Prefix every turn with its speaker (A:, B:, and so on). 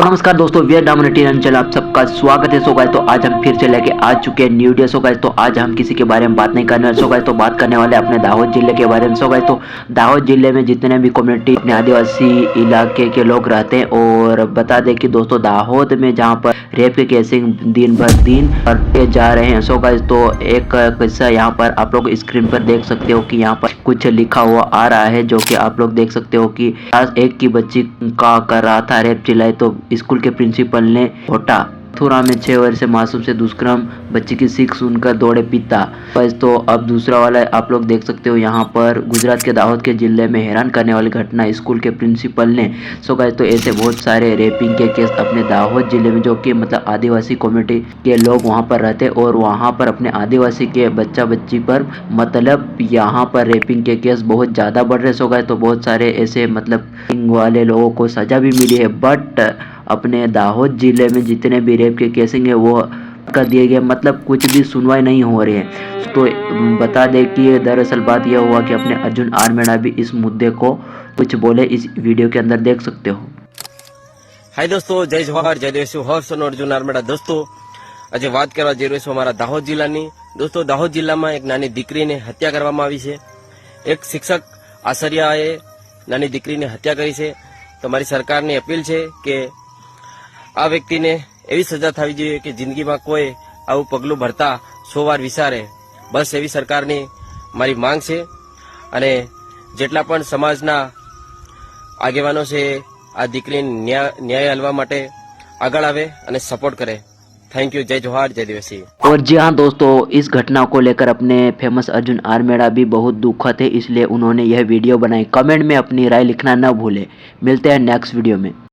A: नमस्कार दोस्तों, we are डामोनेटी अंचल आप सबका स्वागत है। सो गाइस, तो आज हम फिर से लेके आ चुके हैं न्यू डे। सो गाइस, तो आज हम किसी के बारे में बात नहीं करने वाले। सो गाइस, तो बात करने वाले अपने दाहोद जिले के बारे में। सो गाइस, तो दाहोद जिले में जितने भी कम्युनिटी अपने आदिवासी इलाके के लोग रहते हैं, और बता दें कि दोस्तों दाहोद में जहाँ पर रेप के केसिंग दिन भर दिन बढ़ते जा रहे हैं। सो गाइस, तो एक किस्सा यहाँ पर आप लोग स्क्रीन पर देख सकते हो कि यहाँ पर कुछ लिखा हुआ आ रहा है, जो कि आप लोग देख सकते हो कि क्लास 1 की बच्ची का कर रहा था रेप चिल्लाई, तो स्कूल के प्रिंसिपल ने होटा मथुरा में 6 वर्षीय मासूम से दुष्कर्म, बच्ची की सीख सुनकर दौड़े पिता। बस तो अब दूसरा वाला आप लोग देख सकते हो यहाँ पर गुजरात के दाहोद के जिले में हैरान करने वाली घटना, स्कूल के प्रिंसिपल ने। सो गाइस, तो ऐसे बहुत सारे रेपिंग के केस अपने दाहोद जिले में, जो कि मतलब आदिवासी कम्युनिटी के लोग वहाँ पर रहते और वहाँ पर अपने आदिवासी के बच्चा बच्ची पर मतलब यहाँ पर रेपिंग के केस बहुत ज़्यादा बढ़ रहे। सो गाइस, तो बहुत सारे ऐसे मतलब वाले लोगों को सजा भी मिली है, बट अपने दाहोद जिले में जितने भी रेप के केसिंग है वो कर दिए गए, मतलब कुछ भी सुनवाई नहीं हो रही है। तो बता दें कि दरअसल बात यह हुआ कि अपने अर्जुन आर्मेड़ा भी इस मुद्दे को कुछ बोले, इस वीडियो के अंदर देख सकते हो।
B: हाय दोस्तों, जय जोहार जय देश हर्ष अर्जुन आर्मेड़ा। दोस्तों આજે વાત કરવા જઈ રહ્યો છું અમારા દાહોદ જિલ્લાની। દોસ્તો દાહોદ જિલ્લામાં એક નાની દીકરીને હત્યા કરવામાં આવી છે। એક શિક્ષક આચાર્યએ નાની દીકરીને હત્યા કરી છે। તો મારી સરકારની અપીલ છે કે આ વ્યક્તિને એવી સજા થવી જોઈએ કે જિંદગીમાં કોઈ આવું પગલું ભરતા 100 વાર વિચારે। બસ એવી સરકારની મારી માંગ છે। અને જેટલા પણ સમાજના આગેવાનો છે આ દીકરીને ન્યાય આલવા માટે આગળ આવે અને સપોર્ટ કરે। थैंक यू, जय जोहार जय दिवसी।
A: और जी हाँ दोस्तों, इस घटना को लेकर अपने फेमस अर्जुन आर्मेड़ा भी बहुत दुखद है, इसलिए उन्होंने यह वीडियो बनाई। कमेंट में अपनी राय लिखना न भूले। मिलते हैं नेक्स्ट वीडियो में।